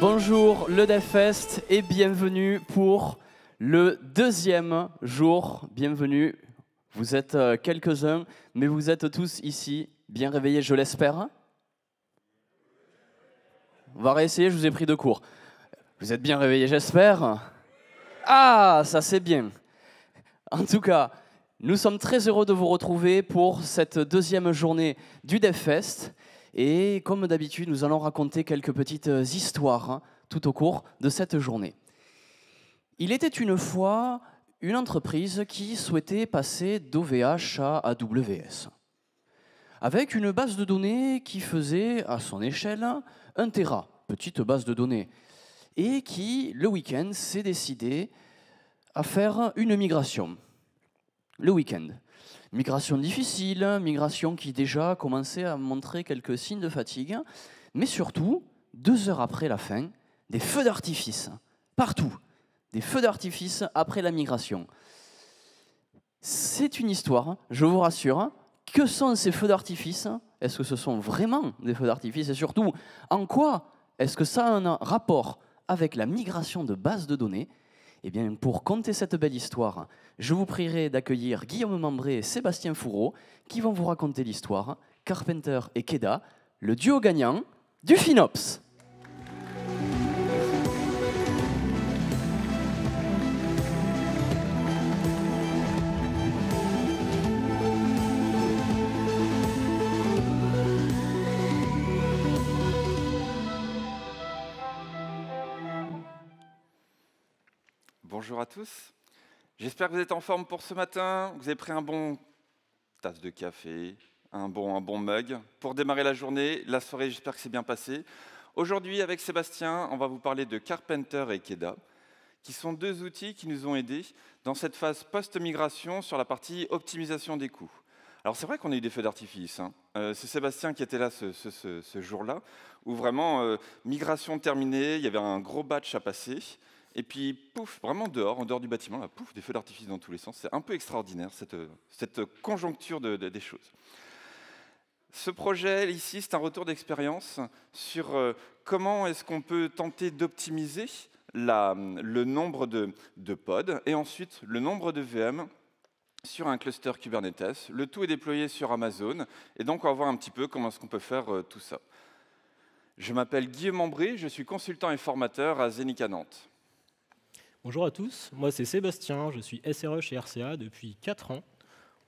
Bonjour le DevFest et bienvenue pour le deuxième jour. Bienvenue, vous êtes quelques-uns, mais vous êtes tous ici, bien réveillés, je l'espère. On va réessayer, je vous ai pris de court. Vous êtes bien réveillés, j'espère. Ah, ça c'est bien. En tout cas, nous sommes très heureux de vous retrouver pour cette deuxième journée du DevFest. Et comme d'habitude, nous allons raconter quelques petites histoires tout au cours de cette journée. Il était une fois une entreprise qui souhaitait passer d'OVH à AWS, avec une base de données qui faisait, à son échelle, 1 Tera, petite base de données, et qui, le week-end, s'est décidé à faire une migration. Le week-end. Migration difficile, migration qui déjà commençait à montrer quelques signes de fatigue, mais surtout, 2 heures après la fin, des feux d'artifice, partout, des feux d'artifice après la migration. C'est une histoire, je vous rassure. Que sont ces feux d'artifice? Est-ce que ce sont vraiment des feux d'artifice? Et surtout, en quoi est-ce que ça a un rapport avec la migration de bases de données? Eh bien, pour conter cette belle histoire, je vous prierai d'accueillir Guillaume Mambré et Sébastien Fourreau qui vont vous raconter l'histoire, Carpenter et Keda, le duo gagnant du FinOps. Bonjour à tous, j'espère que vous êtes en forme pour ce matin, que vous avez pris un bon tasse de café, un bon mug pour démarrer la journée, la soirée, j'espère que c'est bien passé. Aujourd'hui, avec Sébastien, on va vous parler de Carpenter et Keda, qui sont 2 outils qui nous ont aidés dans cette phase post-migration sur la partie optimisation des coûts. Alors c'est vrai qu'on a eu des feux d'artifice, hein. C'est Sébastien qui était là ce jour-là, où vraiment, migration terminée, il y avait un gros batch à passer. Et puis, pouf, vraiment dehors, en dehors du bâtiment, là, pouf, des feux d'artifice dans tous les sens. C'est un peu extraordinaire, cette conjoncture des choses. Ce projet ici, c'est un retour d'expérience sur comment est-ce qu'on peut tenter d'optimiser le nombre de pods et ensuite le nombre de VM sur un cluster Kubernetes. Le tout est déployé sur Amazon et donc on va voir un petit peu comment est-ce qu'on peut faire tout ça. Je m'appelle Guillaume Mambré, je suis consultant et formateur à Zenica Nantes. Bonjour à tous, moi c'est Sébastien, je suis SRE chez RCA depuis 4 ans.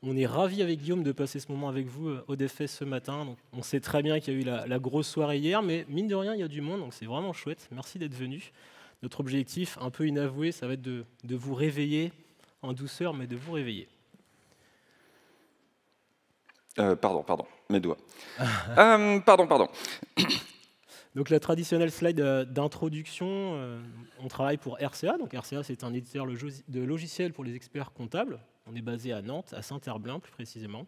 On est ravis avec Guillaume de passer ce moment avec vous au DevFest ce matin. Donc, on sait très bien qu'il y a eu la grosse soirée hier, mais mine de rien, il y a du monde, donc c'est vraiment chouette. Merci d'être venu. Notre objectif, un peu inavoué, ça va être de vous réveiller en douceur, mais de vous réveiller. Pardon, mes doigts. Pardon. Donc la traditionnelle slide d'introduction, on travaille pour RCA. Donc RCA, c'est un éditeur de logiciels pour les experts comptables. On est basé à Nantes, à Saint-Herblain plus précisément.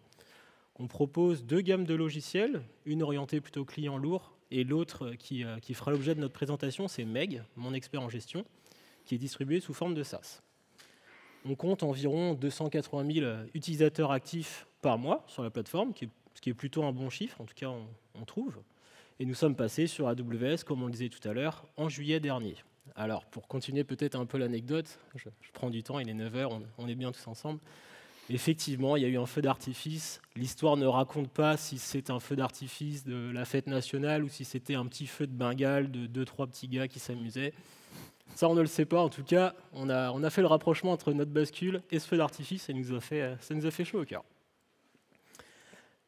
On propose 2 gammes de logiciels, une orientée plutôt client lourd et l'autre qui fera l'objet de notre présentation, c'est Meg, mon expert en gestion, qui est distribué sous forme de SaaS. On compte environ 280 000 utilisateurs actifs par mois sur la plateforme, ce qui est plutôt un bon chiffre, en tout cas on trouve. Et nous sommes passés sur AWS, comme on le disait tout à l'heure, en juillet dernier. Alors, pour continuer peut-être un peu l'anecdote, je prends du temps, il est 9h, on est bien tous ensemble. Effectivement, il y a eu un feu d'artifice. L'histoire ne raconte pas si c'est un feu d'artifice de la fête nationale ou si c'était un petit feu de Bengale de 2-3 petits gars qui s'amusaient. Ça, on ne le sait pas. En tout cas, on a fait le rapprochement entre notre bascule et ce feu d'artifice et ça nous a fait chaud au cœur.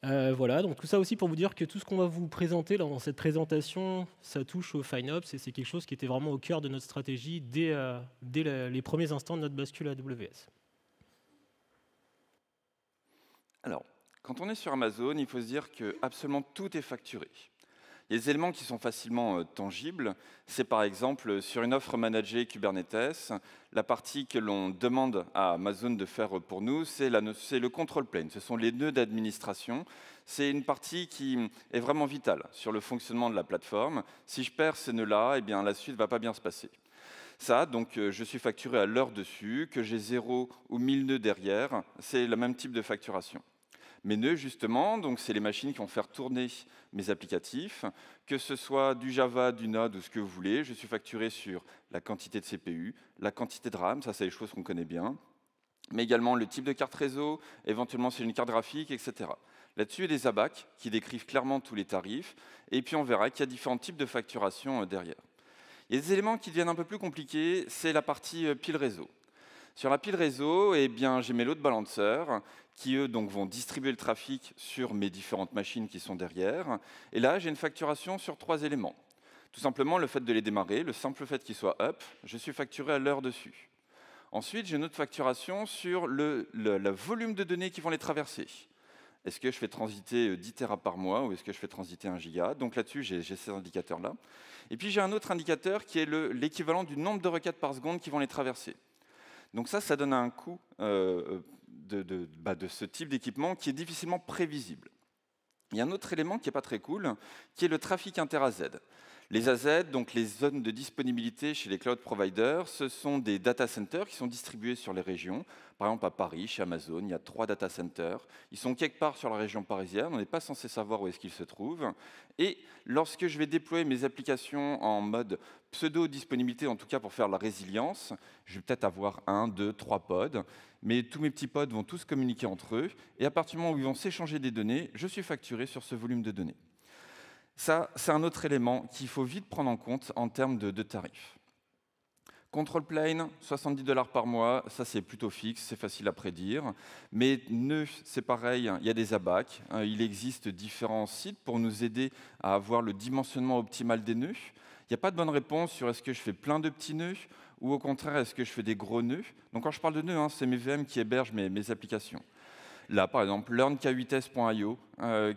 Voilà, donc tout ça aussi pour vous dire que tout ce qu'on va vous présenter là, dans cette présentation, ça touche au FinOps et c'est quelque chose qui était vraiment au cœur de notre stratégie dès les premiers instants de notre bascule AWS. Alors, quand on est sur Amazon, il faut se dire que absolument tout est facturé. Il y a des éléments qui sont facilement tangibles. C'est par exemple sur une offre managée Kubernetes, la partie que l'on demande à Amazon de faire pour nous, c'est le control plane. Ce sont les nœuds d'administration. C'est une partie qui est vraiment vitale sur le fonctionnement de la plateforme. Si je perds ces nœuds-là, eh bien, la suite ne va pas bien se passer. Ça, donc, je suis facturé à l'heure dessus, que j'ai 0 ou 1000 nœuds derrière, c'est le même type de facturation. Mes nœuds, justement, donc c'est les machines qui vont faire tourner mes applicatifs, que ce soit du Java, du Node ou ce que vous voulez. Je suis facturé sur la quantité de CPU, la quantité de RAM, ça c'est les choses qu'on connaît bien, mais également le type de carte réseau, éventuellement c'est une carte graphique, etc. Là-dessus, il y a des ABAC qui décrivent clairement tous les tarifs, et puis on verra qu'il y a différents types de facturation derrière. Il y a des éléments qui deviennent un peu plus compliqués, c'est la partie pile réseau. Sur la pile réseau, eh bien, j'ai mes load balancers qui, eux, donc, vont distribuer le trafic sur mes différentes machines qui sont derrière. Et là, j'ai une facturation sur 3 éléments. Tout simplement, le fait de les démarrer, le simple fait qu'ils soient up, je suis facturé à l'heure dessus. Ensuite, j'ai une autre facturation sur le volume de données qui vont les traverser. Est-ce que je fais transiter 10 Tera par mois ou est-ce que je fais transiter 1 giga? Donc là-dessus, j'ai ces indicateurs-là. Et puis, j'ai un autre indicateur qui est l'équivalent du nombre de requêtes par seconde qui vont les traverser. Donc ça donne un coût de ce type d'équipement qui est difficilement prévisible. Il y a un autre élément qui n'est pas très cool, qui est le trafic inter-AZ. Les AZ, donc les zones de disponibilité chez les cloud providers, ce sont des data centers qui sont distribués sur les régions. Par exemple, à Paris, chez Amazon, il y a 3 data centers. Ils sont quelque part sur la région parisienne, on n'est pas censé savoir où est-ce qu'ils se trouvent. Et lorsque je vais déployer mes applications en mode pseudo-disponibilité, en tout cas pour faire la résilience, je vais peut-être avoir 1, 2, 3 pods, mais tous mes petits pods vont tous communiquer entre eux. Et à partir du moment où ils vont s'échanger des données, je suis facturé sur ce volume de données. Ça, c'est un autre élément qu'il faut vite prendre en compte en termes de tarifs. Control plane, 70 $ par mois, ça c'est plutôt fixe, c'est facile à prédire. Mais nœuds, c'est pareil, il y a des ABAC. Il existe différents sites pour nous aider à avoir le dimensionnement optimal des nœuds. Il n'y a pas de bonne réponse sur est-ce que je fais plein de petits nœuds ou au contraire est-ce que je fais des gros nœuds. Donc quand je parle de nœuds, c'est mes VM qui hébergent mes applications. Là, par exemple, learnk8s.io,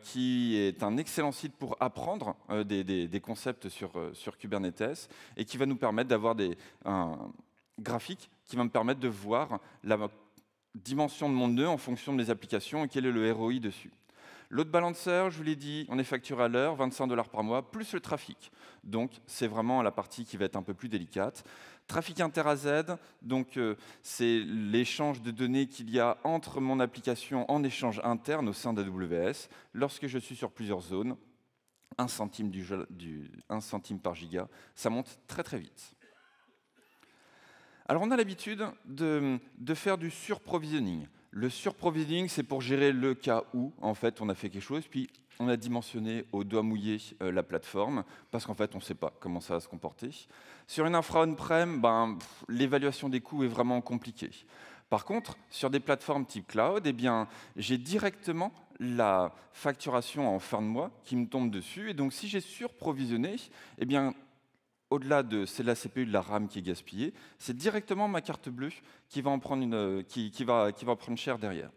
qui est un excellent site pour apprendre des concepts sur Kubernetes et qui va nous permettre d'avoir un graphique qui va me permettre de voir la dimension de mon nœud en fonction de mes applications et quel est le ROI dessus. Load balancer, je vous l'ai dit, on est facturé à l'heure, 25 $ par mois, plus le trafic. Donc, c'est vraiment la partie qui va être un peu plus délicate. Trafic inter-AZ, donc c'est l'échange de données qu'il y a entre mon application en échange interne au sein d'AWS. Lorsque je suis sur plusieurs zones, 1 centime, 1 centime par giga, ça monte très très vite. Alors on a l'habitude de faire du surprovisioning. Le surprovisioning, c'est pour gérer le cas où, en fait, on a fait quelque chose, puis on a dimensionné au doigt mouillé la plateforme, parce qu'en fait, on ne sait pas comment ça va se comporter. Sur une infra on-prem, l'évaluation des coûts est vraiment compliquée. Par contre, sur des plateformes type cloud, j'ai directement la facturation en fin de mois qui me tombe dessus. Et donc, si j'ai surprovisionné, au-delà de c'est la CPU de la RAM qui est gaspillée, c'est directement ma carte bleue qui va en prendre qui va prendre cher derrière.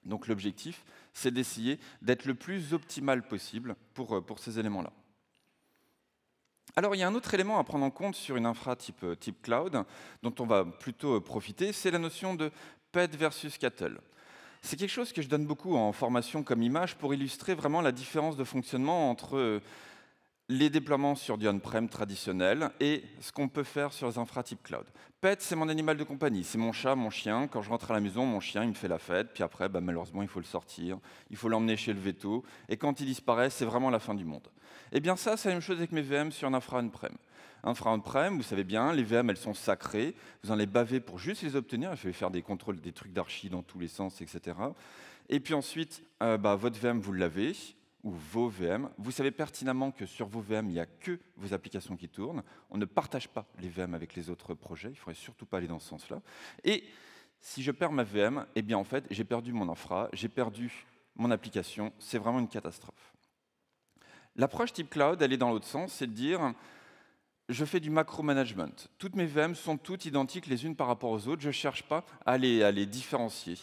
Donc l'objectif, c'est d'essayer d'être le plus optimal possible pour ces éléments-là. Alors il y a un autre élément à prendre en compte sur une infra type cloud, dont on va plutôt profiter, c'est la notion de pet versus cattle. C'est quelque chose que je donne beaucoup en formation comme image pour illustrer vraiment la différence de fonctionnement entre les déploiements sur du on-prem traditionnel et ce qu'on peut faire sur les infra type cloud. Pet, c'est mon animal de compagnie, c'est mon chat, mon chien. Quand je rentre à la maison, mon chien, il me fait la fête, puis après, malheureusement, il faut le sortir, il faut l'emmener chez le veto, et quand il disparaît, c'est vraiment la fin du monde. Eh bien ça, c'est la même chose avec mes VM sur un infra on-prem. Infra on-prem, vous savez bien, les VM, elles sont sacrées, vous en les bavez pour juste les obtenir, il faut faire des contrôles, des trucs d'archi dans tous les sens, etc. Et puis ensuite, votre VM, vous l'avez, ou vos VM, vous savez pertinemment que sur vos VM, il n'y a que vos applications qui tournent. On ne partage pas les VM avec les autres projets, il ne faudrait surtout pas aller dans ce sens-là. Et si je perds ma VM, en fait, j'ai perdu mon infra, j'ai perdu mon application, c'est vraiment une catastrophe. L'approche type cloud, elle est dans l'autre sens, c'est de dire, je fais du macro-management. Toutes mes VM sont toutes identiques les unes par rapport aux autres, je ne cherche pas à les différencier.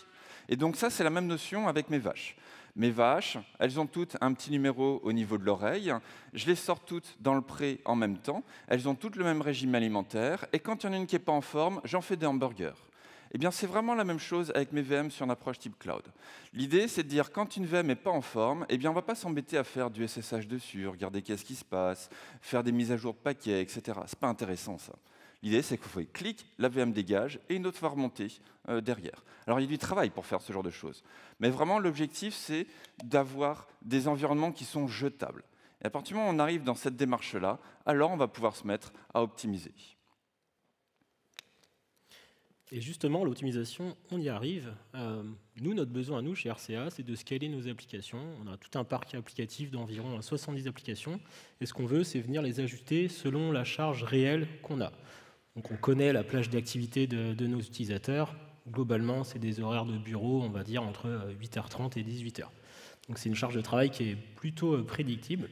Et donc ça, c'est la même notion avec mes vaches. Mes vaches, elles ont toutes un petit numéro au niveau de l'oreille. Je les sors toutes dans le pré en même temps. Elles ont toutes le même régime alimentaire. Et quand il y en a une qui n'est pas en forme, j'en fais des hamburgers. C'est vraiment la même chose avec mes VM sur une approche type cloud. L'idée, c'est de dire quand une VM n'est pas en forme, on ne va pas s'embêter à faire du SSH dessus, regarder qu'est-ce qui se passe, faire des mises à jour de paquets, etc. Ce n'est pas intéressant, ça. L'idée, c'est que vous faites clic, la VM dégage et une autre va remonter derrière. Alors, il y a du travail pour faire ce genre de choses. Mais vraiment, l'objectif, c'est d'avoir des environnements qui sont jetables. Et à partir du moment où on arrive dans cette démarche-là, alors on va pouvoir se mettre à optimiser. Et justement, l'optimisation, on y arrive. Nous, notre besoin à nous, chez RCA, c'est de scaler nos applications. On a tout un parc applicatif d'environ 70 applications. Et ce qu'on veut, c'est venir les ajuster selon la charge réelle qu'on a. Donc on connaît la plage d'activité de nos utilisateurs. Globalement, c'est des horaires de bureau, on va dire, entre 8h30 et 18h. Donc c'est une charge de travail qui est plutôt prédictible.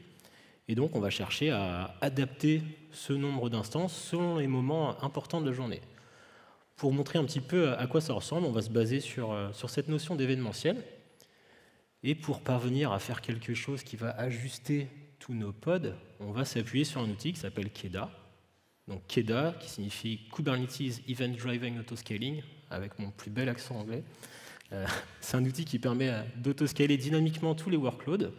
Et donc on va chercher à adapter ce nombre d'instances selon les moments importants de la journée. Pour montrer un petit peu à quoi ça ressemble, on va se baser sur cette notion d'événementiel. Et pour parvenir à faire quelque chose qui va ajuster tous nos pods, on va s'appuyer sur un outil qui s'appelle KEDA. Donc KEDA, qui signifie Kubernetes Event Driven Autoscaling, avec mon plus bel accent anglais. C'est un outil qui permet d'autoscaler dynamiquement tous les workloads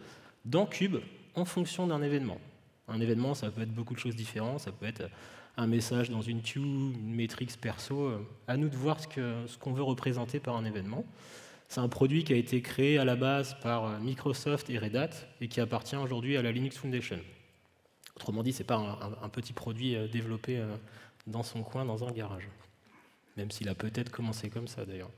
dans Kube en fonction d'un événement. Un événement, ça peut être beaucoup de choses différentes, ça peut être un message dans une queue, une métrique perso. À nous de voir ce qu'on veut représenter par un événement. C'est un produit qui a été créé à la base par Microsoft et Red Hat et qui appartient aujourd'hui à la Linux Foundation. Autrement dit, ce n'est pas un petit produit développé dans son coin, dans un garage. Même s'il a peut-être commencé comme ça, d'ailleurs.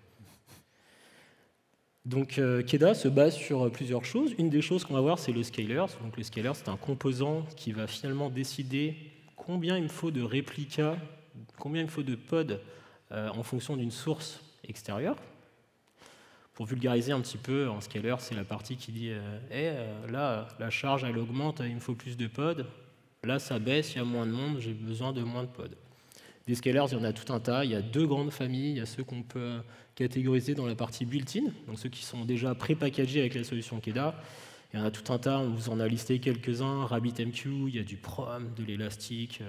Donc, KEDA se base sur plusieurs choses. Une des choses qu'on va voir, c'est le scaler. Donc, le scaler, c'est un composant qui va finalement décider combien il me faut de réplicas, combien il me faut de pods en fonction d'une source extérieure. Pour vulgariser un petit peu, en scaler, c'est la partie qui dit là, la charge, elle augmente, il me faut plus de pods. Là, ça baisse, il y a moins de monde, j'ai besoin de moins de pods. Des scalers, il y en a tout un tas. Il y a deux grandes familles. Il y a ceux qu'on peut catégoriser dans la partie built-in, donc ceux qui sont déjà pré-packagés avec la solution KEDA. Il y en a tout un tas, on vous en a listé quelques-uns. RabbitMQ, il y a du Prom, de l'Elastic,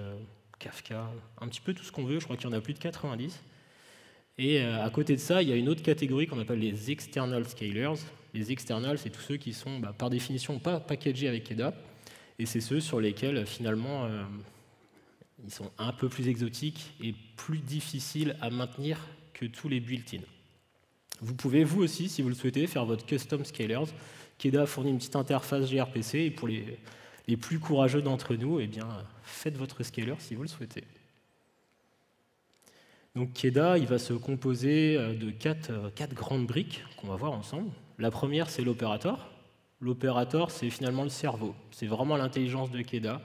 Kafka, un petit peu tout ce qu'on veut. Je crois qu'il y en a plus de 90. Et à côté de ça, il y a une autre catégorie qu'on appelle les external scalers. Les external, c'est tous ceux qui sont, par définition, pas packagés avec KEDA. Et c'est ceux sur lesquels, finalement, ils sont un peu plus exotiques et plus difficiles à maintenir que tous les built-in. Vous pouvez, vous aussi, si vous le souhaitez, faire votre custom scalers. KEDA fournit une petite interface gRPC, et pour les plus courageux d'entre nous, eh bien, faites votre scaler si vous le souhaitez. Donc KEDA, il va se composer de quatre grandes briques qu'on va voir ensemble. La première, c'est l'opérateur. L'opérateur, c'est finalement le cerveau. C'est vraiment l'intelligence de KEDA.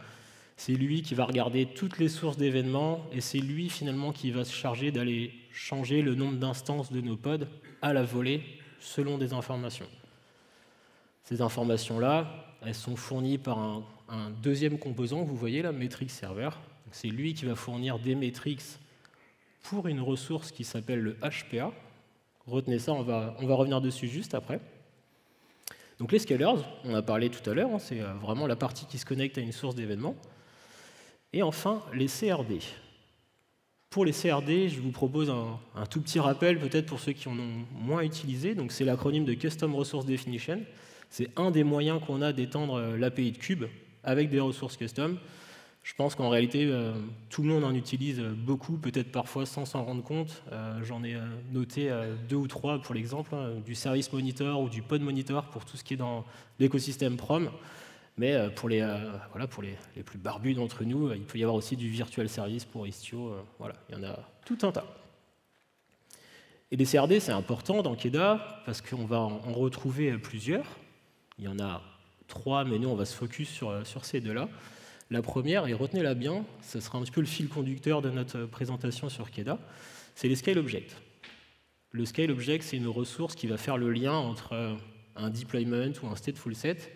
C'est lui qui va regarder toutes les sources d'événements et c'est lui finalement qui va se charger d'aller changer le nombre d'instances de nos pods à la volée selon des informations. Ces informations-là, elles sont fournies par un deuxième composant que vous voyez là, Metrics Server. C'est lui qui va fournir des metrics pour une ressource qui s'appelle le HPA. Retenez ça, on va revenir dessus juste après. Donc les scalers, on a parlé tout à l'heure, c'est vraiment la partie qui se connecte à une source d'événements. Et enfin, les CRD. Pour les CRD, je vous propose un tout petit rappel, peut-être pour ceux qui en ont moins utilisé. Donc c'est l'acronyme de Custom Resource Definition. C'est un des moyens qu'on a d'étendre l'API de Kube avec des ressources custom. Je pense qu'en réalité, tout le monde en utilise beaucoup, peut-être parfois sans s'en rendre compte. J'en ai noté 2 ou 3 pour l'exemple, du Service Monitor ou du Pod Monitor pour tout ce qui est dans l'écosystème Prom. Mais pour les plus barbus d'entre nous, il peut y avoir aussi du Virtual Service pour Istio. Voilà, il y en a tout un tas. Et les CRD, c'est important dans KEDA parce qu'on va en retrouver plusieurs. Il y en a 3, mais nous, on va se focus sur ces deux-là. La première, et retenez-la bien, ce sera un petit peu le fil conducteur de notre présentation sur KEDA, c'est les Scale Objects. Le Scale Object, c'est une ressource qui va faire le lien entre un deployment ou un stateful set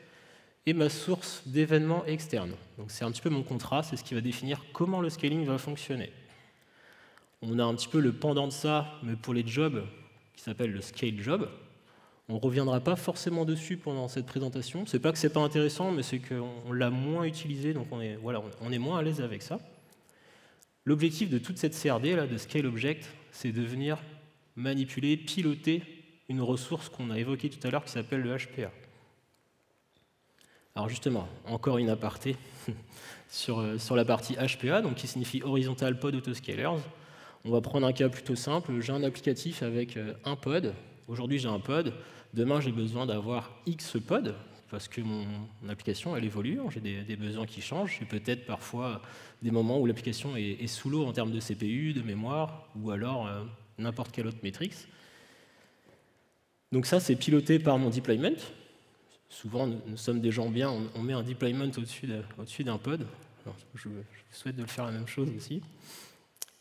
et ma source d'événements externes. Donc c'est un petit peu mon contrat, c'est ce qui va définir comment le scaling va fonctionner. On a un petit peu le pendant de ça, mais pour les jobs, qui s'appelle le scale job. On ne reviendra pas forcément dessus pendant cette présentation. C'est pas que c'est pas intéressant, mais c'est qu'on l'a moins utilisé, donc on est moins à l'aise avec ça. L'objectif de toute cette CRD, là, de Scale Object, c'est de venir manipuler, piloter une ressource qu'on a évoquée tout à l'heure qui s'appelle le HPA. Alors justement, encore une aparté sur la partie HPA, donc qui signifie Horizontal Pod Autoscalers. On va prendre un cas plutôt simple. J'ai un applicatif avec un pod. Aujourd'hui, j'ai un pod. Demain, j'ai besoin d'avoir X pod, parce que mon application, elle évolue. J'ai des besoins qui changent. J'ai peut-être parfois des moments où l'application est sous l'eau en termes de CPU, de mémoire, ou alors n'importe quelle autre métrique. Donc ça, c'est piloté par mon deployment. Souvent, nous sommes des gens bien, on met un deployment au-dessus d'un pod. Alors, je vous souhaite de le faire la même chose aussi.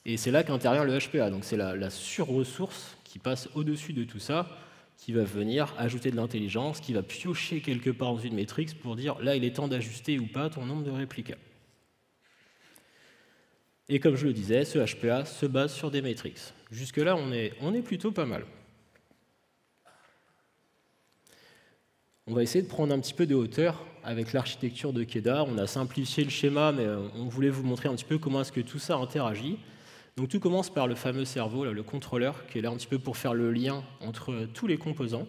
Et c'est là qu'intervient le HPA. Donc c'est la sur-ressource qui passe au-dessus de tout ça, qui va venir ajouter de l'intelligence, qui va piocher quelque part dans une métrique pour dire là, il est temps d'ajuster ou pas ton nombre de réplicas. Et comme je le disais, ce HPA se base sur des métriques. Jusque-là, on est plutôt pas mal. On va essayer de prendre un petit peu de hauteur avec l'architecture de Kedar. On a simplifié le schéma, mais on voulait vous montrer un petit peu comment est-ce que tout ça interagit. Donc tout commence par le fameux cerveau, là, le contrôleur, qui est là un petit peu pour faire le lien entre tous les composants.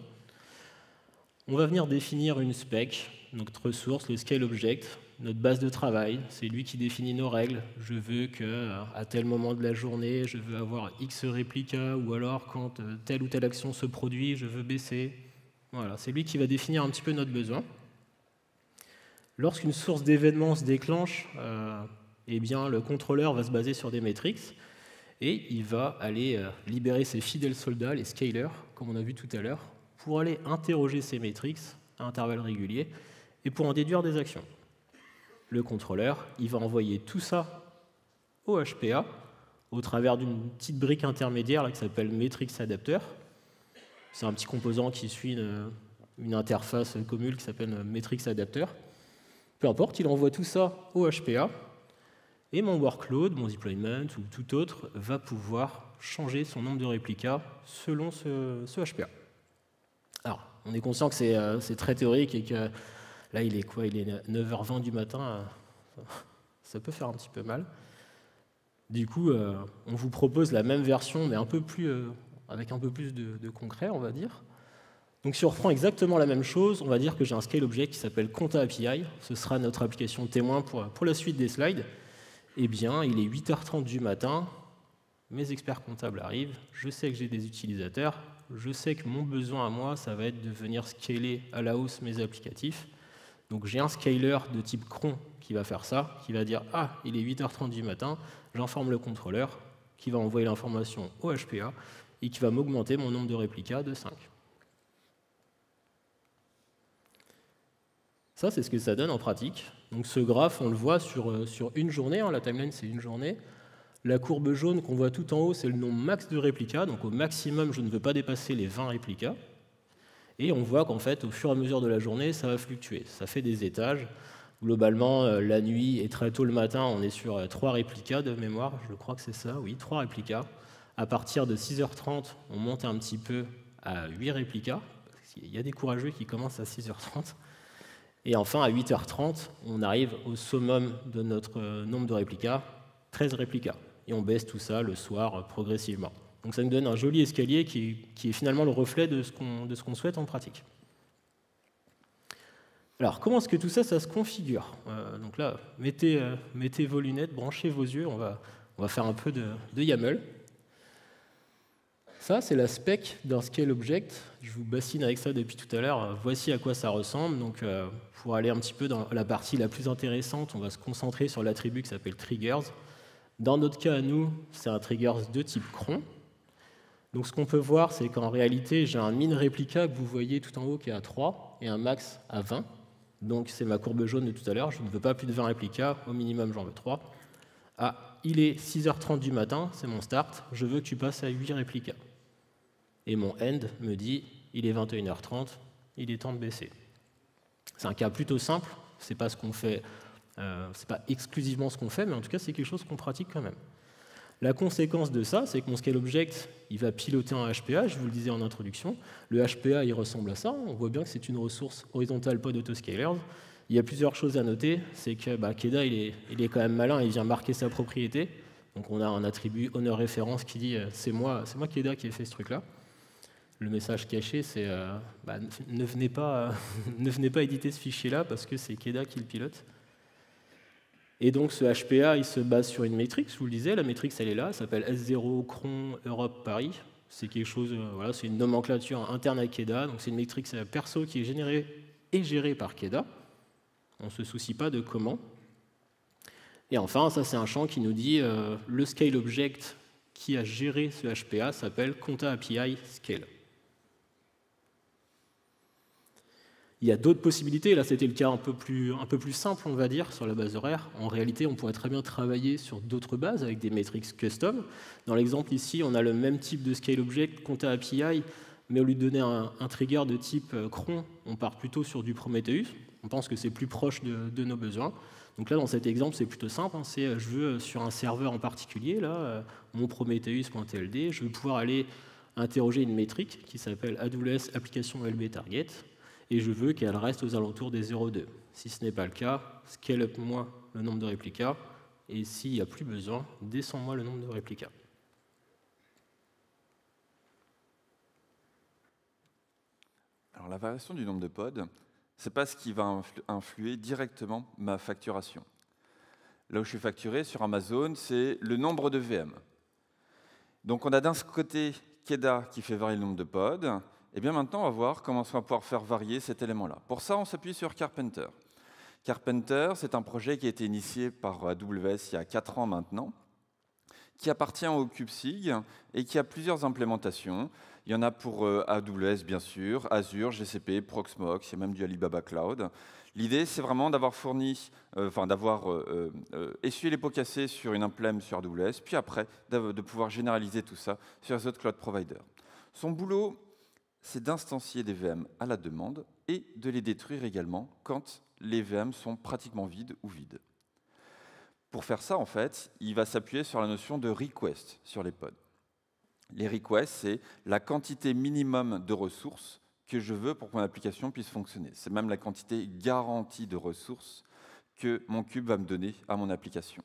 On va venir définir une spec, notre ressource, le scale object, notre base de travail. C'est lui qui définit nos règles. Je veux qu'à tel moment de la journée, je veux avoir X réplicas, ou alors quand telle ou telle action se produit, je veux baisser. Voilà, c'est lui qui va définir un petit peu notre besoin. Lorsqu'une source d'événements se déclenche, eh bien, le contrôleur va se baser sur des métriques et il va aller libérer ses fidèles soldats, les scalers, comme on a vu tout à l'heure, pour aller interroger ces métriques à intervalles réguliers et pour en déduire des actions. Le contrôleur, il va envoyer tout ça au HPA au travers d'une petite brique intermédiaire là, qui s'appelle Metrics Adapter. C'est un petit composant qui suit une interface commune qui s'appelle Metrics Adapter. Peu importe, il envoie tout ça au HPA, et mon workload, mon deployment ou tout autre va pouvoir changer son nombre de réplicas selon ce HPA. Alors, on est conscient que c'est très théorique et que là, il est quoi? Il est 9h20 du matin, ça peut faire un petit peu mal. Du coup, on vous propose la même version, mais avec un peu plus de concret, on va dire. Donc si on reprend exactement la même chose, on va dire que j'ai un scale object qui s'appelle Compta API. Ce sera notre application témoin pour la suite des slides. Eh bien, il est 8h30 du matin, mes experts comptables arrivent, je sais que j'ai des utilisateurs, je sais que mon besoin à moi, ça va être de venir scaler à la hausse mes applicatifs. Donc j'ai un scaler de type cron qui va faire ça, qui va dire « Ah, il est 8h30 du matin », j'informe le contrôleur, qui va envoyer l'information au HPA, et qui va m'augmenter mon nombre de réplicas de 5. Ça, c'est ce que ça donne en pratique. Donc ce graphe, on le voit sur une journée, la timeline c'est une journée. La courbe jaune qu'on voit tout en haut, c'est le nombre max de réplicas, donc au maximum, je ne veux pas dépasser les 20 réplicas. Et on voit qu'en fait, au fur et à mesure de la journée, ça va fluctuer. Ça fait des étages. Globalement, la nuit et très tôt le matin, on est sur 3 réplicas de mémoire, je crois que c'est ça, oui, 3 réplicas. À partir de 6h30, on monte un petit peu à 8 réplicas. Il y a des courageux qui commencent à 6h30. Et enfin, à 8h30, on arrive au summum de notre nombre de réplicas, 13 réplicas. Et on baisse tout ça le soir progressivement. Donc ça nous donne un joli escalier qui est finalement le reflet de ce qu'on souhaite en pratique. Alors, comment est-ce que tout ça, ça se configure? Donc là, mettez vos lunettes, branchez vos yeux, on va faire un peu de YAML. Ça, c'est la spec d'un scale object. Je vous bassine avec ça depuis tout à l'heure. Voici à quoi ça ressemble. Donc, pour aller un petit peu dans la partie la plus intéressante, on va se concentrer sur l'attribut qui s'appelle triggers. Dans notre cas à nous, c'est un triggers de type cron. Donc, ce qu'on peut voir, c'est qu'en réalité, j'ai un min réplica que vous voyez tout en haut qui est à 3 et un max à 20. Donc, c'est ma courbe jaune de tout à l'heure. Je ne veux pas plus de 20 réplicas. Au minimum, j'en veux 3. Ah, il est 6h30 du matin, c'est mon start. Je veux que tu passes à 8 réplicas. Et mon end me dit, il est 21h30, il est temps de baisser. C'est un cas plutôt simple, c'est pas ce qu'on fait, c'est pas exclusivement ce qu'on fait, mais en tout cas c'est quelque chose qu'on pratique quand même. La conséquence de ça, c'est que mon scale object, il va piloter un HPA, je vous le disais en introduction. Le HPA, il ressemble à ça, on voit bien que c'est une ressource horizontale pod autoscalers. Il y a plusieurs choses à noter, c'est que Keda, il est quand même malin, il vient marquer sa propriété. Donc on a un attribut owner référence qui dit c'est moi Keda qui ai fait ce truc-là. Le message caché, c'est ne venez pas, ne venez pas éditer ce fichier-là parce que c'est Keda qui le pilote. Et donc ce HPA, il se base sur une métrique, je vous le disais, la métrique elle est là, elle s'appelle S0 Cron Europe Paris. C'est quelque chose, voilà, c'est une nomenclature interne à Keda, donc c'est une métrique perso qui est générée et gérée par Keda. On ne se soucie pas de comment. Et enfin, ça c'est un champ qui nous dit le scale object qui a géré ce HPA s'appelle Conta API Scale. Il y a d'autres possibilités, là c'était le cas un peu plus simple on va dire sur la base horaire. En réalité on pourrait très bien travailler sur d'autres bases avec des métriques custom. Dans l'exemple ici on a le même type de scale object, Conta API, mais au lieu de donner un trigger de type cron, on part plutôt sur du Prometheus. On pense que c'est plus proche de nos besoins. Donc là dans cet exemple c'est plutôt simple, hein, c'est je veux sur un serveur en particulier, là, mon Prometheus.tld, je veux pouvoir aller interroger une métrique qui s'appelle AWS Application LB Target. Et je veux qu'elle reste aux alentours des 0,2. Si ce n'est pas le cas, scale up moi le nombre de réplicas, et s'il n'y a plus besoin, descends-moi le nombre de réplicas. Alors la variation du nombre de pods, ce n'est pas ce qui va influer directement ma facturation. Là où je suis facturé sur Amazon, c'est le nombre de VM. Donc on a d'un côté Keda qui fait varier le nombre de pods. Et bien maintenant, on va voir comment on va pouvoir faire varier cet élément-là. Pour ça, on s'appuie sur Carpenter. Carpenter, c'est un projet qui a été initié par AWS il y a 4 ans maintenant, qui appartient au kubesig et qui a plusieurs implémentations. Il y en a pour AWS, bien sûr, Azure, GCP, Proxmox, il y a même du Alibaba Cloud. L'idée, c'est vraiment d'avoir essuyé les pots cassés sur une implème sur AWS, puis après, de pouvoir généraliser tout ça sur les autres cloud providers. Son boulot, c'est d'instancier des VM à la demande et de les détruire également quand les VM sont pratiquement vides ou vides. Pour faire ça, en fait, il va s'appuyer sur la notion de request sur les pods. Les requests, c'est la quantité minimum de ressources que je veux pour que mon application puisse fonctionner. C'est même la quantité garantie de ressources que mon kube va me donner à mon application.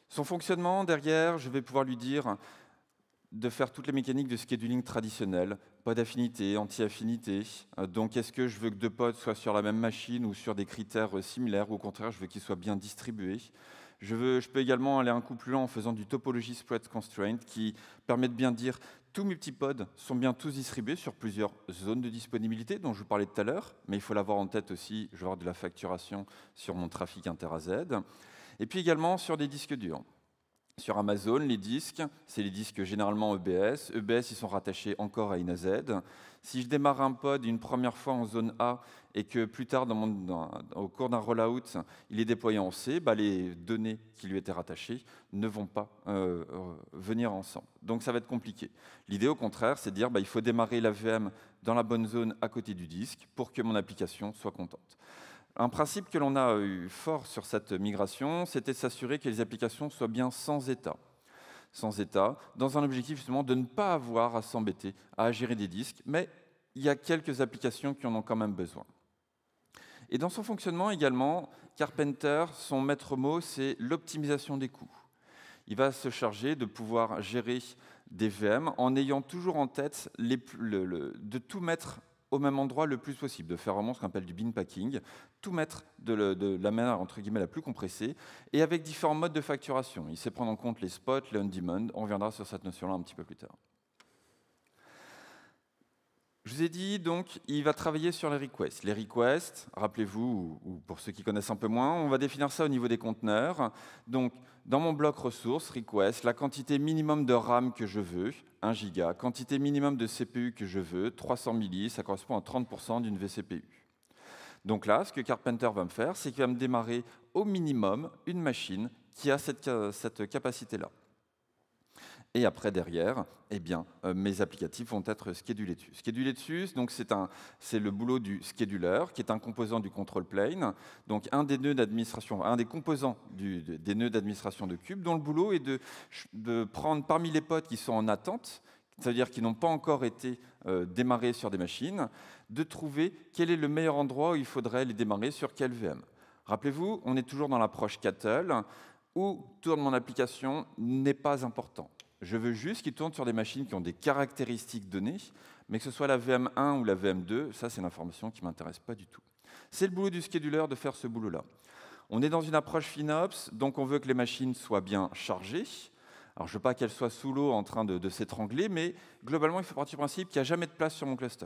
Son fonctionnement, derrière, je vais pouvoir lui dire de faire toutes les mécaniques de scheduling traditionnelles, pod affinité, anti-affinité. Donc, est-ce que je veux que 2 pods soient sur la même machine ou sur des critères similaires, ou au contraire, je veux qu'ils soient bien distribués. Je peux également aller un coup plus loin en faisant du topology spread constraint qui permet de bien dire tous mes petits pods sont bien tous distribués sur plusieurs zones de disponibilité dont je vous parlais tout à l'heure, mais il faut l'avoir en tête aussi, je vais avoir de la facturation sur mon trafic inter-AZ. Et puis également sur des disques durs. Sur Amazon, les disques, c'est les disques généralement EBS. EBS, ils sont rattachés encore à une AZ. Si je démarre un pod une première fois en zone A et que plus tard, au cours d'un rollout, il est déployé en C, les données qui lui étaient rattachées ne vont pas venir ensemble. Donc ça va être compliqué. L'idée, au contraire, c'est de dire il faut démarrer la VM dans la bonne zone à côté du disque pour que mon application soit contente. Un principe que l'on a eu fort sur cette migration, c'était de s'assurer que les applications soient bien sans état. Sans état, dans un objectif justement de ne pas avoir à s'embêter à gérer des disques, mais il y a quelques applications qui en ont quand même besoin. Et dans son fonctionnement également, Carpenter, son maître mot, c'est l'optimisation des coûts. Il va se charger de pouvoir gérer des VM en ayant toujours en tête de tout mettre au même endroit le plus possible, de faire vraiment ce qu'on appelle du bin packing, tout mettre de la manière entre guillemets la plus compressée, et avec différents modes de facturation. Il sait prendre en compte les spots, les on-demand, on reviendra sur cette notion-là un petit peu plus tard. Je vous ai dit, donc, il va travailler sur les requests. Les requests, rappelez-vous, ou pour ceux qui connaissent un peu moins, on va définir ça au niveau des conteneurs. Donc, dans mon bloc ressources, request, la quantité minimum de RAM que je veux, 1 giga, quantité minimum de CPU que je veux, 300 milli, ça correspond à 30% d'une vCPU. Donc là, ce que Carpenter va me faire, c'est qu'il va me démarrer au minimum une machine qui a cette capacité-là. Et après, derrière, mes applicatifs vont être schedulés dessus. Schedulés dessus, donc c'est le boulot du scheduler, qui est un composant du control plane, donc un des nœuds d'administration, un des composants des nœuds d'administration de Cube, dont le boulot est de prendre parmi les pods qui sont en attente, c'est-à-dire qui n'ont pas encore été démarrés sur des machines, de trouver quel est le meilleur endroit où il faudrait les démarrer sur quelle VM. Rappelez-vous, on est toujours dans l'approche cattle, où tourne mon application n'est pas important. Je veux juste qu'il tourne sur des machines qui ont des caractéristiques données, mais que ce soit la VM1 ou la VM2, ça c'est l'information qui ne m'intéresse pas du tout. C'est le boulot du scheduler de faire ce boulot-là. On est dans une approche FinOps, donc on veut que les machines soient bien chargées. Alors je ne veux pas qu'elles soient sous l'eau en train de s'étrangler, mais globalement, il faut partir du principe qu'il n'y a jamais de place sur mon cluster.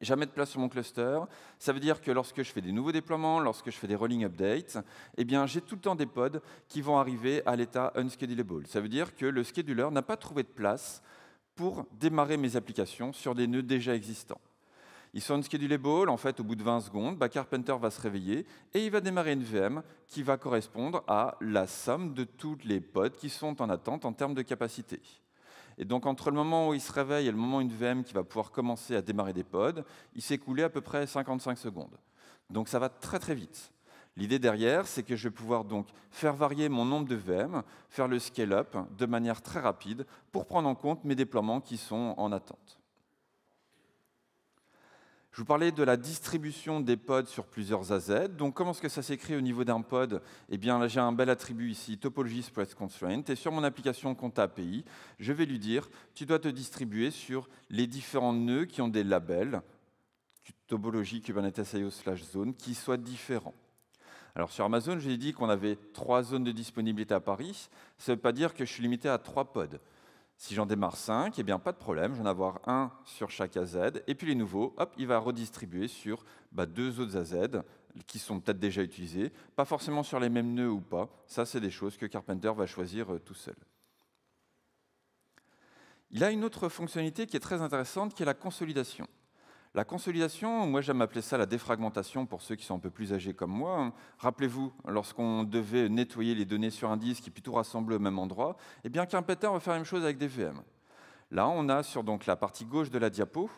Jamais de place sur mon cluster, ça veut dire que lorsque je fais des nouveaux déploiements, lorsque je fais des rolling updates, eh bien, j'ai tout le temps des pods qui vont arriver à l'état unschedulable. Ça veut dire que le scheduler n'a pas trouvé de place pour démarrer mes applications sur des nœuds déjà existants. Ils sont unschedulable, en fait, au bout de 20 secondes, Carpenter va se réveiller et il va démarrer une VM qui va correspondre à la somme de tous les pods qui sont en attente en termes de capacité. Et donc, entre le moment où il se réveille et le moment où une VM qui va pouvoir commencer à démarrer des pods, il s'est écoulé à peu près 55 secondes. Donc, ça va très, très vite. L'idée derrière, c'est que je vais pouvoir donc faire varier mon nombre de VM, faire le scale-up de manière très rapide pour prendre en compte mes déploiements qui sont en attente. Je vous parlais de la distribution des pods sur plusieurs AZ. Donc, comment est-ce que ça s'écrit au niveau d'un pod? Eh bien, là, j'ai un bel attribut ici, Topology Spread Constraint. Et sur mon application Compta API, je vais lui dire, tu dois te distribuer sur les différents nœuds qui ont des labels, Topology Kubernetes IO/zone, qui soient différents. Alors, sur Amazon, je lui ai dit qu'on avait 3 zones de disponibilité à Paris. Ça ne veut pas dire que je suis limité à 3 pods. Si j'en démarre 5, eh bien, pas de problème, j'en vais avoir un sur chaque AZ, et puis les nouveaux, hop, il va redistribuer sur 2 autres AZ qui sont peut-être déjà utilisés, pas forcément sur les mêmes nœuds ou pas. Ça, c'est des choses que Carpenter va choisir tout seul. Il a une autre fonctionnalité qui est très intéressante, qui est la consolidation. La consolidation, moi j'aime appeler ça la défragmentation pour ceux qui sont un peu plus âgés comme moi. Rappelez-vous, lorsqu'on devait nettoyer les données sur un disque et puis tout rassembler au même endroit, eh bien Carpenter va faire la même chose avec des VM. Là, on a sur donc, la partie gauche de la diapo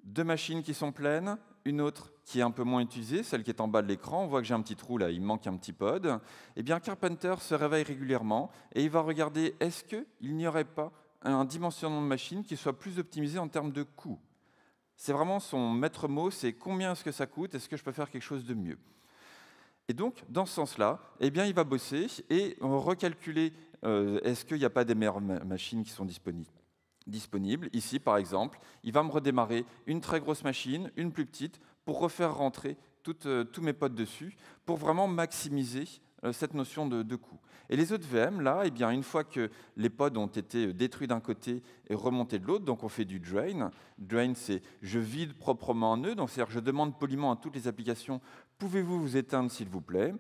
2 machines qui sont pleines, une autre qui est un peu moins utilisée, celle qui est en bas de l'écran. On voit que j'ai un petit trou là, il manque un petit pod. Eh bien Carpenter se réveille régulièrement et il va regarder est-ce qu'il n'y aurait pas un dimensionnement de machine qui soit plus optimisé en termes de coût. C'est vraiment son maître mot, c'est combien est-ce que ça coûte, est-ce que je peux faire quelque chose de mieux. Et donc, dans ce sens-là, eh bien, il va bosser et recalculer est-ce qu'il n'y a pas des meilleures machines qui sont disponibles. Ici, par exemple, il va me redémarrer une très grosse machine, une plus petite, pour refaire rentrer tous mes pods dessus, pour vraiment maximiser cette notion de coût. Et les autres VM, là, eh bien, une fois que les pods ont été détruits d'un côté et remontés de l'autre, donc on fait du drain. Drain, c'est je vide proprement un nœud, donc c'est-à-dire je demande poliment à toutes les applications, pouvez-vous vous éteindre s'il vous plaît?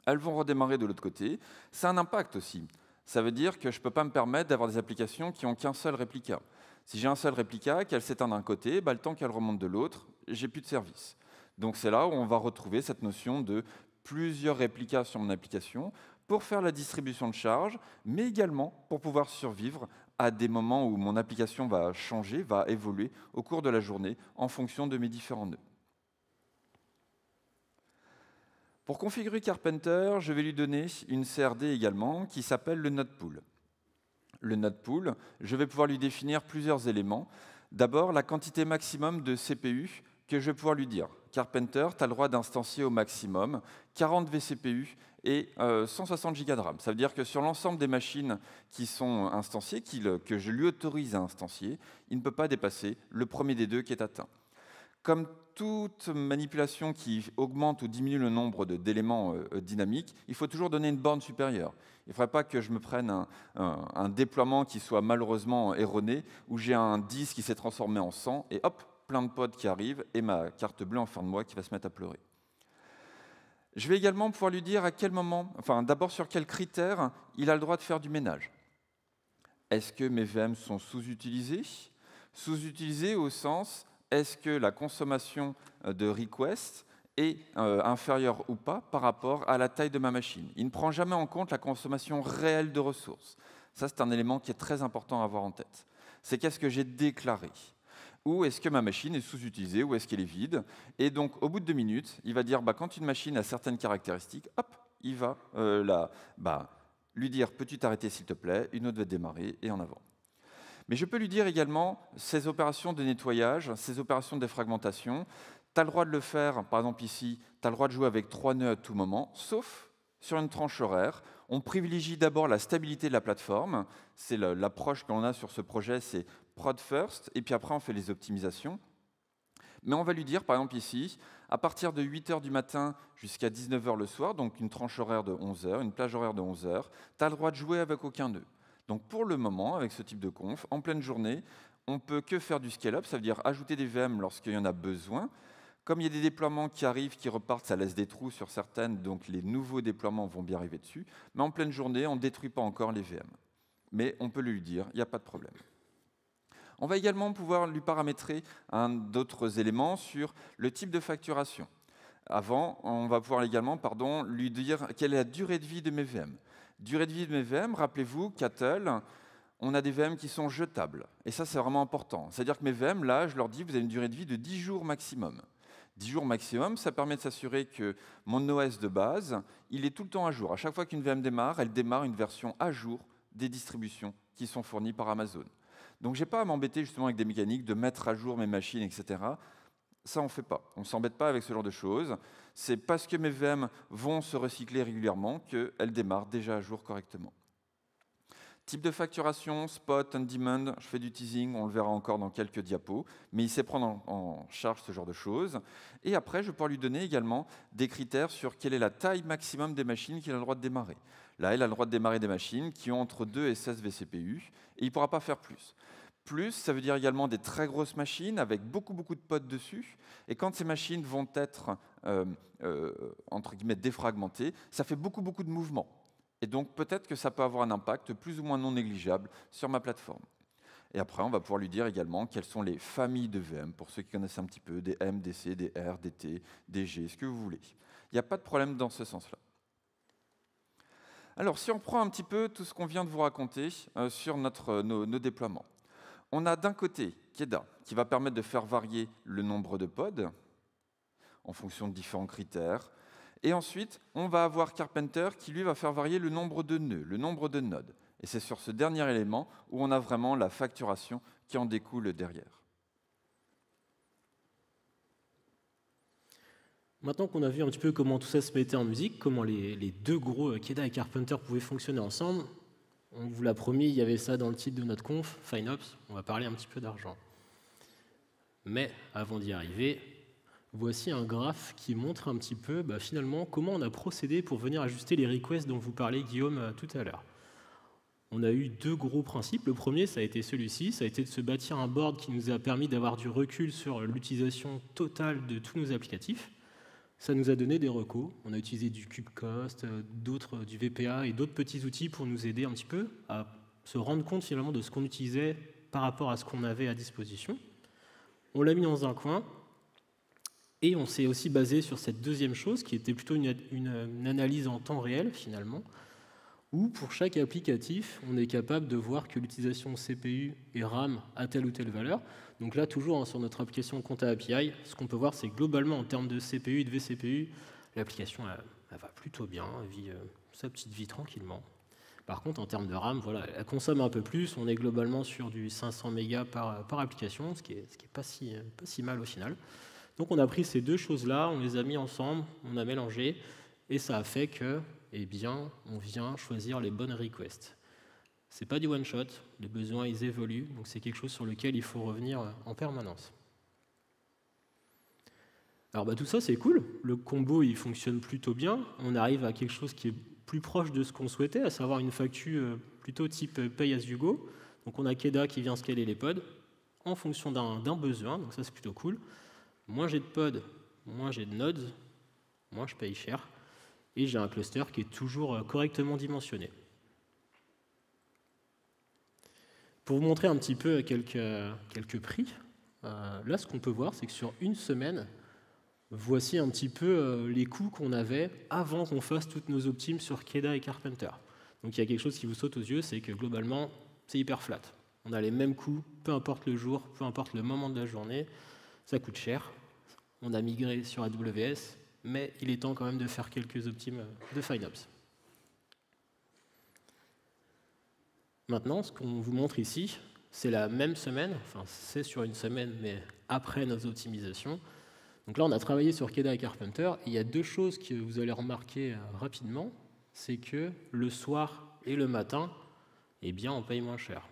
Elles vont redémarrer de l'autre côté. Ça a un impact aussi. Ça veut dire que je ne peux pas me permettre d'avoir des applications qui n'ont qu'un seul réplica. Si j'ai un seul réplica, qu'elle s'éteint d'un côté, le temps qu'elle remonte de l'autre, j'ai plus de service. Donc c'est là où on va retrouver cette notion de plusieurs réplicas sur mon application pour faire la distribution de charge, mais également pour pouvoir survivre à des moments où mon application va changer, va évoluer au cours de la journée en fonction de mes différents nœuds. Pour configurer Carpenter, je vais lui donner une CRD également qui s'appelle le node pool. Le node pool, je vais pouvoir lui définir plusieurs éléments. D'abord, la quantité maximum de CPU que je vais pouvoir lui dire. Carpenter, tu as le droit d'instancier au maximum 40 vCPU et 160 Go de RAM. Ça veut dire que sur l'ensemble des machines qui sont instanciées, que je lui autorise à instancier, il ne peut pas dépasser le premier des deux qui est atteint. Comme toute manipulation qui augmente ou diminue le nombre d'éléments dynamiques, il faut toujours donner une borne supérieure. Il ne faudrait pas que je me prenne un déploiement qui soit malheureusement erroné, où j'ai un disque qui s'est transformé en 100, et hop, plein de pods qui arrivent, et ma carte bleue en fin de mois qui va se mettre à pleurer. Je vais également pouvoir lui dire à quel moment, enfin d'abord sur quels critères il a le droit de faire du ménage. Est-ce que mes VM sont sous-utilisées? Sous-utilisées au sens, est-ce que la consommation de request est inférieure ou pas par rapport à la taille de ma machine? Il ne prend jamais en compte la consommation réelle de ressources. Ça, c'est un élément qui est très important à avoir en tête. C'est qu'est-ce que j'ai déclaré? Ou est-ce que ma machine est sous-utilisée, ou est-ce qu'elle est vide? Et donc, au bout de 2 minutes, il va dire, quand une machine a certaines caractéristiques, hop, il va lui dire, peux-tu t'arrêter s'il te plaît? Une autre va démarrer, et en avant. Mais je peux lui dire également, ces opérations de nettoyage, ces opérations de défragmentation, tu as le droit de le faire, par exemple ici, tu as le droit de jouer avec 3 nœuds à tout moment, sauf sur une tranche horaire. On privilégie d'abord la stabilité de la plateforme. C'est l'approche qu'on a sur ce projet, c'est prod first, et puis après on fait les optimisations. Mais on va lui dire, par exemple ici, à partir de 8 h du matin jusqu'à 19 h le soir, donc une tranche horaire de 11 h, une plage horaire de 11 h, tu as le droit de jouer avec aucun nœud. Donc pour le moment, avec ce type de conf, en pleine journée, on ne peut que faire du scale-up, ça veut dire ajouter des VM lorsqu'il y en a besoin. Comme il y a des déploiements qui arrivent, qui repartent, ça laisse des trous sur certaines, donc les nouveaux déploiements vont bien arriver dessus. Mais en pleine journée, on ne détruit pas encore les VM. Mais on peut le lui dire, il n'y a pas de problème. On va également pouvoir lui paramétrer d'autres éléments sur le type de facturation. Avant, on va pouvoir également lui dire quelle est la durée de vie de mes VM. Durée de vie de mes VM, rappelez-vous, Cattle, on a des VM qui sont jetables. Et ça, c'est vraiment important. C'est-à-dire que mes VM, là, je leur dis, vous avez une durée de vie de 10 jours maximum. 10 jours maximum, ça permet de s'assurer que mon OS de base, il est tout le temps à jour. À chaque fois qu'une VM démarre, elle démarre une version à jour des distributions qui sont fournies par Amazon. Donc, je n'ai pas à m'embêter justement avec des mécaniques de mettre à jour mes machines, etc. Ça, on ne fait pas. On ne s'embête pas avec ce genre de choses. C'est parce que mes VM vont se recycler régulièrement qu'elles démarrent déjà à jour correctement. Type de facturation, spot, on demand, je fais du teasing, on le verra encore dans quelques diapos, mais il sait prendre en charge ce genre de choses. Et après, je vais pouvoir lui donner également des critères sur quelle est la taille maximum des machines qu'il a le droit de démarrer. Là, il a le droit de démarrer des machines qui ont entre 2 et 16 vCPU, et il ne pourra pas faire plus. Plus, ça veut dire également des très grosses machines avec beaucoup de pods dessus. Et quand ces machines vont être, entre guillemets, défragmentées, ça fait beaucoup de mouvements. Et donc, peut-être que ça peut avoir un impact plus ou moins non négligeable sur ma plateforme. Et après, on va pouvoir lui dire également quelles sont les familles de VM, pour ceux qui connaissent un petit peu, des M, des C, des R, des T, des G, ce que vous voulez. Il n'y a pas de problème dans ce sens-là. Alors, si on prend un petit peu tout ce qu'on vient de vous raconter sur nos déploiements, on a d'un côté Keda, qui va permettre de faire varier le nombre de pods en fonction de différents critères. Et ensuite, on va avoir Carpenter qui, lui, va faire varier le nombre de nœuds, le nombre de nodes. Et c'est sur ce dernier élément où on a vraiment la facturation qui en découle derrière. Maintenant qu'on a vu un petit peu comment tout ça se mettait en musique, comment les deux gros, Keda et Carpenter, pouvaient fonctionner ensemble, on vous l'a promis, il y avait ça dans le titre de notre conf, FineOps, on va parler un petit peu d'argent. Mais avant d'y arriver, voici un graphe qui montre un petit peu finalement comment on a procédé pour venir ajuster les requests dont vous parlait Guillaume tout à l'heure. On a eu deux gros principes. Le premier, ça a été celui-ci, ça a été de se bâtir un board qui nous a permis d'avoir du recul sur l'utilisation totale de tous nos applicatifs. Ça nous a donné des recos. On a utilisé du Kubectl, du VPA et d'autres petits outils pour nous aider un petit peu à se rendre compte finalement de ce qu'on utilisait par rapport à ce qu'on avait à disposition. On l'a mis dans un coin et on s'est aussi basé sur cette deuxième chose qui était plutôt une analyse en temps réel finalement, où pour chaque applicatif, on est capable de voir que l'utilisation CPU et RAM a telle ou telle valeur. Donc là, toujours sur notre application Compta API, ce qu'on peut voir, c'est que globalement, en termes de CPU et de vCPU, l'application elle va plutôt bien, elle vit sa petite vie tranquillement. Par contre, en termes de RAM, voilà, elle consomme un peu plus. On est globalement sur du 500 mégas par application, ce qui est pas si mal au final. Donc on a pris ces deux choses-là, on les a mis ensemble, on a mélangé, et ça a fait que, on vient choisir les bonnes requests. C'est pas du one-shot, les besoins ils évoluent, donc c'est quelque chose sur lequel il faut revenir en permanence. Alors tout ça c'est cool, le combo il fonctionne plutôt bien, on arrive à quelque chose qui est plus proche de ce qu'on souhaitait, à savoir une facture plutôt type pay as you go. Donc on a Keda qui vient scaler les pods en fonction d'un besoin, donc ça c'est plutôt cool. Moins j'ai de pods, moins j'ai de nodes, moins je paye cher, et j'ai un cluster qui est toujours correctement dimensionné. Pour vous montrer un petit peu quelques prix, là ce qu'on peut voir, c'est que sur une semaine, voici un petit peu les coûts qu'on avait avant qu'on fasse toutes nos optimes sur Keda et Carpenter. Donc il y a quelque chose qui vous saute aux yeux, c'est que globalement, c'est hyper flat. On a les mêmes coûts, peu importe le jour, peu importe le moment de la journée, ça coûte cher. On a migré sur AWS, mais il est temps quand même de faire quelques optimes de FineOps. Maintenant, ce qu'on vous montre ici, c'est la même semaine, enfin c'est sur une semaine, mais après nos optimisations. Donc là, on a travaillé sur Keda et Carpenter, et il y a deux choses que vous allez remarquer rapidement. c'est que le soir et le matin, eh bien, on paye moins cher.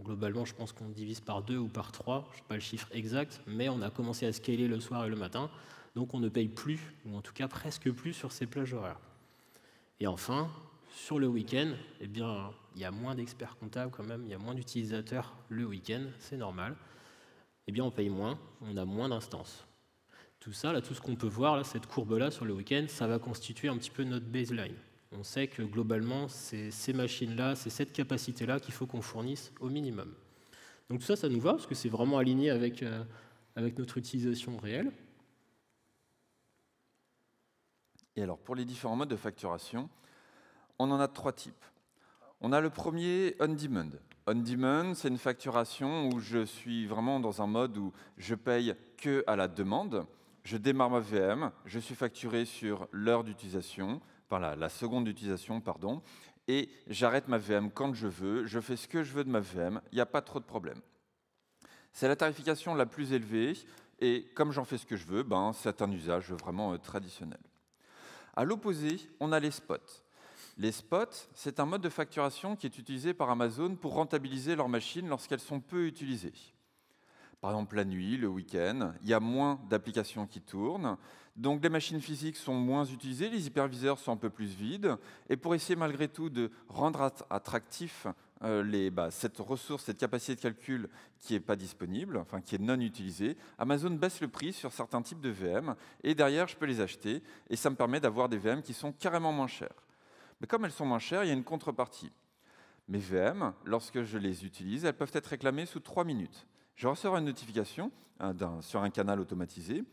Globalement, je pense qu'on divise par 2 ou par 3, je n'ai pas le chiffre exact, mais on a commencé à scaler le soir et le matin, donc on ne paye plus, ou en tout cas presque plus sur ces plages horaires. Et enfin, sur le week-end, eh bien, il y a moins d'experts comptables quand même, il y a moins d'utilisateurs le week-end, c'est normal. Eh bien, on paye moins, on a moins d'instances. Tout ça, là, tout ce qu'on peut voir, là, cette courbe-là sur le week-end, ça va constituer un petit peu notre baseline. On sait que globalement, c'est ces machines-là, c'est cette capacité-là qu'il faut qu'on fournisse au minimum. Donc tout ça, ça nous va, parce que c'est vraiment aligné avec notre utilisation réelle. Et alors, pour les différents modes de facturation, on en a 3 types. On a le premier on-demand. On-demand, c'est une facturation où je suis vraiment dans un mode où je paye que à la demande. Je démarre ma VM, je suis facturé sur l'heure d'utilisation, enfin la seconde d'utilisation, pardon, et j'arrête ma VM quand je veux, je fais ce que je veux de ma VM, il n'y a pas trop de problème. C'est la tarification la plus élevée, et comme j'en fais ce que je veux, c'est un usage vraiment traditionnel. À l'opposé, on a les spots. Les spots, c'est un mode de facturation qui est utilisé par Amazon pour rentabiliser leurs machines lorsqu'elles sont peu utilisées. Par exemple, la nuit, le week-end, il y a moins d'applications qui tournent, donc les machines physiques sont moins utilisées, les hyperviseurs sont un peu plus vides, et pour essayer malgré tout de rendre attractif cette ressource, cette capacité de calcul qui n'est pas disponible, enfin qui est non utilisée, Amazon baisse le prix sur certains types de VM, et derrière, je peux les acheter, et ça me permet d'avoir des VM qui sont carrément moins chères. Mais comme elles sont moins chères, il y a une contrepartie. Mes VM, lorsque je les utilise, elles peuvent être réclamées sous 3 minutes. Je recevrai une notification sur un canal automatisé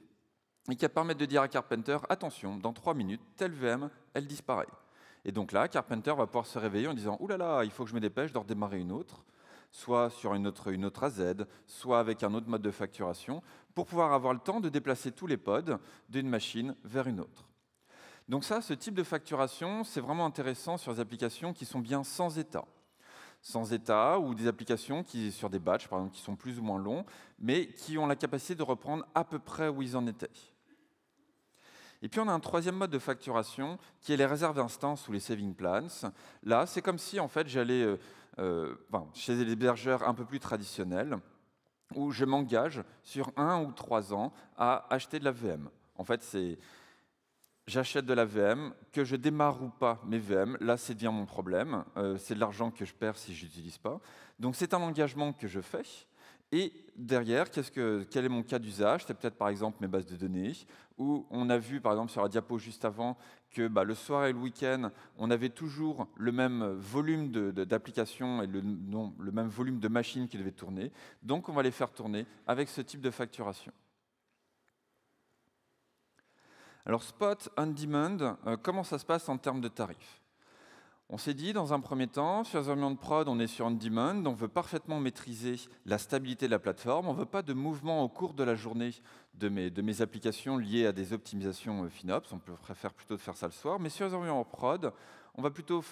et qui va permettre de dire à Carpenter, attention, dans 3 minutes, telle VM, elle disparaît. Et donc là, Carpenter va pouvoir se réveiller en disant, oulala, il faut que je me dépêche de redémarrer une autre, soit sur une autre AZ, soit avec un autre mode de facturation, pour pouvoir avoir le temps de déplacer tous les pods d'une machine vers une autre. Donc ça, ce type de facturation, c'est vraiment intéressant sur des applications qui sont bien sans état. Sans état, ou des applications sur des batchs, par exemple, qui sont plus ou moins longs, mais qui ont la capacité de reprendre à peu près où ils en étaient. Et puis on a un troisième mode de facturation, qui est les réserves d'instances ou les saving plans. Là, c'est comme si en fait j'allais chez les hébergeurs un peu plus traditionnels, où je m'engage sur 1 ou 3 ans à acheter de la VM. En fait, j'achète de la VM, que je démarre ou pas mes VM, là, c'est devient mon problème. C'est de l'argent que je perds si je n'utilise pas. Donc, c'est un engagement que je fais. Et derrière, quel est mon cas d'usage? C'est peut-être, par exemple, mes bases de données, où on a vu, par exemple, sur la diapo juste avant, que le soir et le week-end, on avait toujours le même volume d'applications et le même volume de machines qui devaient tourner. Donc, on va les faire tourner avec ce type de facturation. Alors, Spot, On-Demand, comment ça se passe en termes de tarifs? On s'est dit, dans un premier temps, sur les environnements de prod, on est sur On-Demand, on veut parfaitement maîtriser la stabilité de la plateforme, on ne veut pas de mouvement au cours de la journée de mes applications liées à des optimisations FinOps, on préfère plutôt de faire ça le soir, mais sur les environnements prod, on va plutôt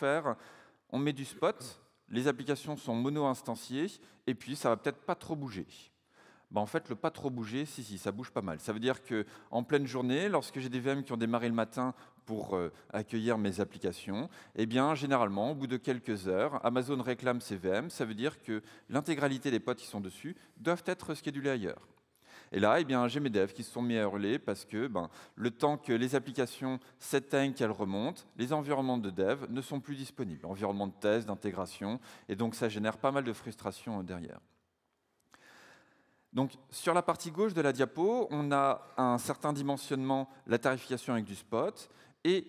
on met du Spot, les applications sont mono-instanciées, et puis ça ne va peut-être pas trop bouger. En fait, le pas trop bouger, si, ça bouge pas mal. Ça veut dire qu'en pleine journée, lorsque j'ai des VM qui ont démarré le matin pour accueillir mes applications, eh bien, généralement, au bout de quelques heures, Amazon réclame ces VM. Ça veut dire que l'intégralité des pods qui sont dessus doivent être schedulés ailleurs. Et là, eh bien, j'ai mes devs qui se sont mis à hurler parce que le temps que les applications s'éteignent, qu'elles remontent, les environnements de dev ne sont plus disponibles. Environnement de test, d'intégration, et donc ça génère pas mal de frustration derrière. Donc, sur la partie gauche de la diapo, on a un certain dimensionnement, la tarification avec du spot, et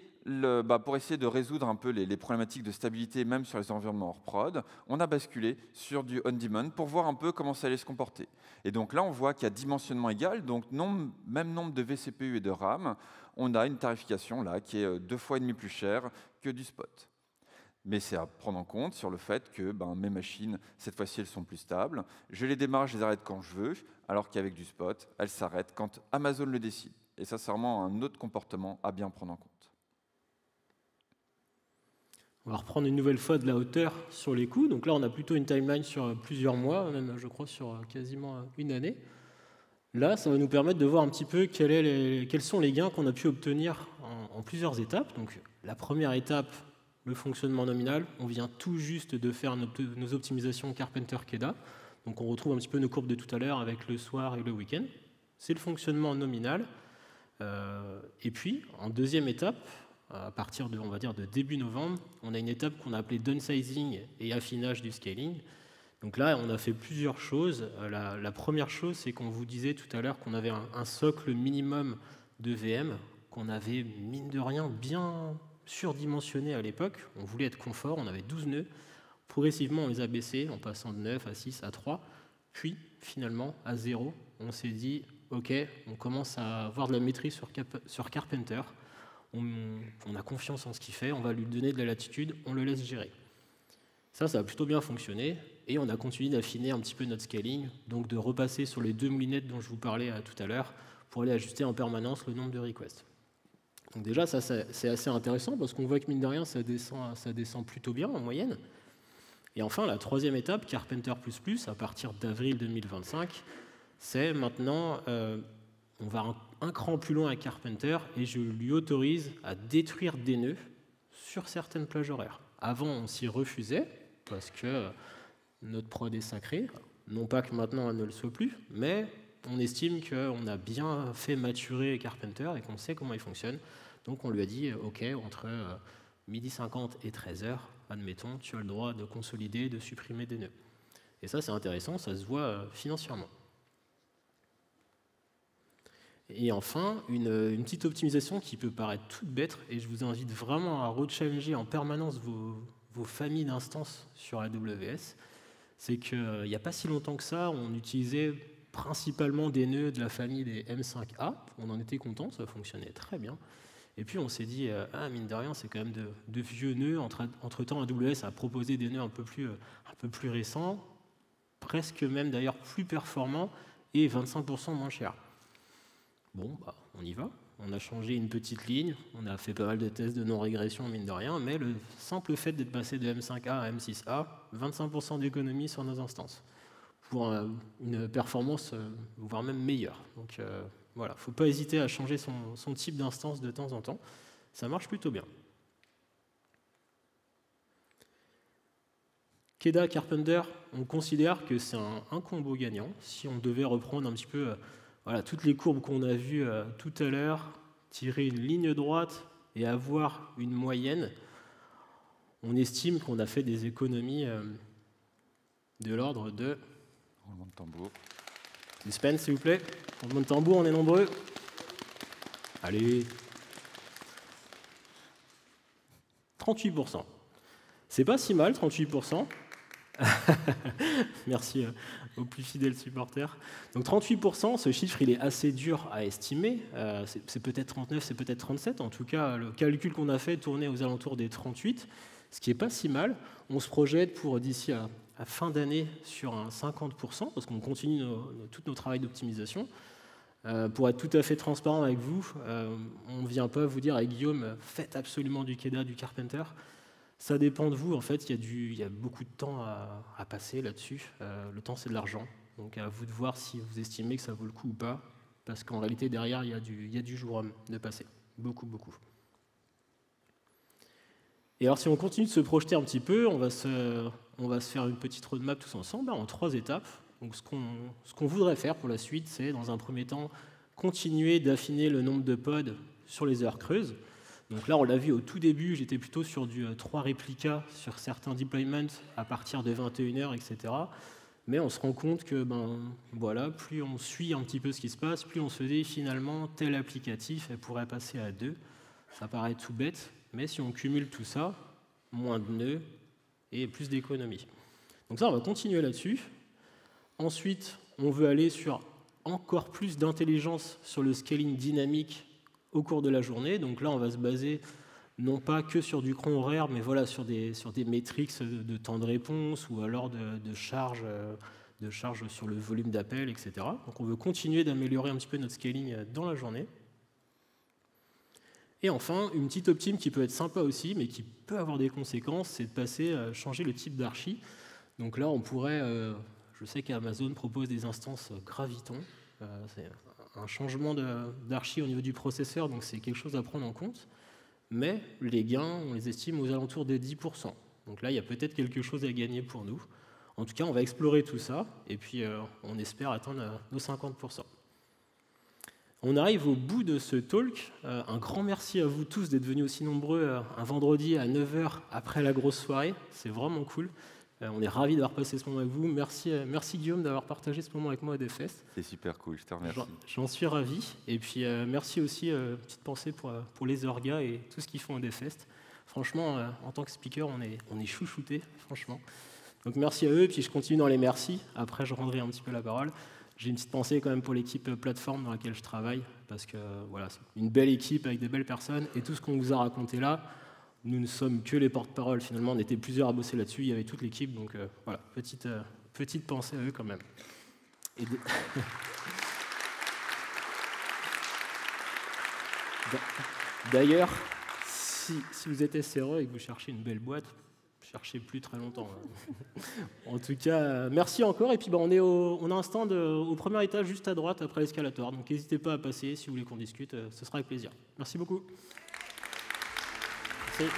pour essayer de résoudre un peu les problématiques de stabilité, même sur les environnements hors prod, on a basculé sur du on-demand pour voir un peu comment ça allait se comporter. Et donc là, on voit qu'il y a dimensionnement égal, donc même nombre de vCPU et de RAM, on a une tarification là qui est 2,5 fois plus chère que du spot. Mais c'est à prendre en compte sur le fait que mes machines, cette fois-ci, elles sont plus stables. Je les démarre, je les arrête quand je veux, alors qu'avec du spot, elles s'arrêtent quand Amazon le décide. Et ça, c'est vraiment un autre comportement à bien prendre en compte. On va reprendre une nouvelle fois de la hauteur sur les coûts. Donc là, on a plutôt une timeline sur plusieurs mois, même je crois sur quasiment une année. Là, ça va nous permettre de voir un petit peu quels sont les gains qu'on a pu obtenir en plusieurs étapes. Donc, la première étape, le fonctionnement nominal, on vient tout juste de faire nos optimisations Carpenter-Keda. Donc on retrouve un petit peu nos courbes de tout à l'heure avec le soir et le week-end. C'est le fonctionnement nominal. Et puis, en deuxième étape, à partir de, on va dire, de début novembre, on a une étape qu'on a appelée downsizing et affinage du scaling. Donc là, on a fait plusieurs choses. La première chose, c'est qu'on vous disait tout à l'heure qu'on avait un socle minimum de VM, qu'on avait, mine de rien, bien surdimensionné à l'époque. On voulait être confort, on avait 12 nœuds. Progressivement, on les a baissés en passant de 9 à 6 à 3. Puis, finalement, à 0, on s'est dit, OK, on commence à avoir de la maîtrise sur Carpenter. On a confiance en ce qu'il fait, on va lui donner de la latitude, on le laisse gérer. Ça a plutôt bien fonctionné. Et on a continué d'affiner un petit peu notre scaling, donc de repasser sur les 2 moulinettes dont je vous parlais tout à l'heure, pour aller ajuster en permanence le nombre de requests. Donc déjà, ça c'est assez intéressant, parce qu'on voit que mine de rien, ça descend plutôt bien en moyenne. Et enfin, la troisième étape, Carpenter++, à partir d'avril 2025, c'est maintenant, on va un cran plus loin avec Carpenter, et je lui autorise à détruire des nœuds sur certaines plages horaires. Avant, on s'y refusait, parce que notre prod est sacrée, non pas que maintenant elle ne le soit plus, mais on estime qu'on a bien fait maturer Carpenter et qu'on sait comment il fonctionne. Donc on lui a dit, OK, entre 12h50 et 13h, admettons, tu as le droit de consolider, de supprimer des nœuds. Et ça, c'est intéressant, ça se voit financièrement. Et enfin, une petite optimisation qui peut paraître toute bête, et je vous invite vraiment à rechallenger en permanence vos familles d'instances sur AWS, c'est qu'il n'y a pas si longtemps que ça, on utilisait principalement des nœuds de la famille des M5A. On en était content, ça fonctionnait très bien. Et puis on s'est dit, mine de rien, c'est quand même de vieux nœuds. Entre-temps, AWS a proposé des nœuds un peu plus récents, presque même d'ailleurs plus performants et 25% moins chers. Bon, on y va. On a changé une petite ligne, on a fait pas mal de tests de non-régression, mine de rien, mais le simple fait d'être passé de M5A à M6A, 25% d'économie sur nos instances, pour une performance, voire même meilleure. Donc voilà, il ne faut pas hésiter à changer son type d'instance de temps en temps, ça marche plutôt bien. Keda, Carpenter, on considère que c'est un combo gagnant. Si on devait reprendre un petit peu toutes les courbes qu'on a vues tout à l'heure, tirer une ligne droite et avoir une moyenne, on estime qu'on a fait des économies de l'ordre de... Roulement de tambour. Suspense, s'il vous plaît. Roulement de tambour, on est nombreux. Allez. 38%. C'est pas si mal, 38%. Merci aux plus fidèles supporters. Donc 38%, ce chiffre il est assez dur à estimer. C'est peut-être 39, c'est peut-être 37. En tout cas, le calcul qu'on a fait tournait aux alentours des 38, ce qui n'est pas si mal. On se projette pour d'ici à fin d'année sur un 50%, parce qu'on continue tout nos travaux d'optimisation. Pour être tout à fait transparent avec vous, on ne vient pas vous dire avec Guillaume, faites absolument du Keda, du Carpenter. Ça dépend de vous, en fait, il y a beaucoup de temps à passer là-dessus. Le temps, c'est de l'argent. Donc à vous de voir si vous estimez que ça vaut le coup ou pas, parce qu'en réalité, derrière, il y a du jour homme de passer. Beaucoup, beaucoup. Et alors, si on continue de se projeter un petit peu, on va se faire une petite roadmap tous ensemble, en 3 étapes. Donc ce qu'on voudrait faire pour la suite, c'est, dans un premier temps, continuer d'affiner le nombre de pods sur les heures creuses. Donc là, on l'a vu au tout début, j'étais plutôt sur du 3 réplicas sur certains deployments à partir de 21h, etc. Mais on se rend compte que plus on suit un petit peu ce qui se passe, plus on se dit finalement tel applicatif elle pourrait passer à 2. Ça paraît tout bête, mais si on cumule tout ça, moins de nœuds et plus d'économies. Donc ça, on va continuer là-dessus. Ensuite, on veut aller sur encore plus d'intelligence sur le scaling dynamique au cours de la journée. Donc là, on va se baser non pas que sur du cron horaire, mais sur des métriques de temps de réponse ou alors de charge sur le volume d'appel, etc. Donc on veut continuer d'améliorer un petit peu notre scaling dans la journée. Et enfin, une petite optime qui peut être sympa aussi, mais qui peut avoir des conséquences, c'est de passer à changer le type d'archi. Donc là, on pourrait, je sais qu'Amazon propose des instances Graviton. C'est un changement d'archi au niveau du processeur, donc c'est quelque chose à prendre en compte. mais les gains, on les estime aux alentours des 10%. Donc là, il y a peut-être quelque chose à gagner pour nous. En tout cas, on va explorer tout ça, et puis on espère atteindre nos 50%. On arrive au bout de ce talk. Un grand merci à vous tous d'être venus aussi nombreux un vendredi à 9 h après la grosse soirée. C'est vraiment cool. On est ravis d'avoir passé ce moment avec vous. Merci Guillaume d'avoir partagé ce moment avec moi à DevFest. C'est super cool, je te remercie. J'en suis ravi. Et puis merci aussi, petite pensée pour les orgas et tout ce qu'ils font à DevFest. Franchement, en tant que speaker, on est chouchoutés, franchement. Donc merci à eux, et puis je continue dans les merci. Après, je rendrai un petit peu la parole. J'ai une petite pensée quand même pour l'équipe plateforme dans laquelle je travaille, parce que voilà, c'est une belle équipe avec des belles personnes, et tout ce qu'on vous a raconté là, nous ne sommes que les porte-paroles. Finalement, on était plusieurs à bosser là-dessus, il y avait toute l'équipe, donc voilà, petite pensée à eux quand même. D'ailleurs, si vous êtes SRE et que vous cherchez une belle boîte, cherchez plus très longtemps. En tout cas, merci encore. Et puis on a un stand au premier étage juste à droite après l'escalator. Donc n'hésitez pas à passer si vous voulez qu'on discute. Ce sera avec plaisir. Merci beaucoup. Merci.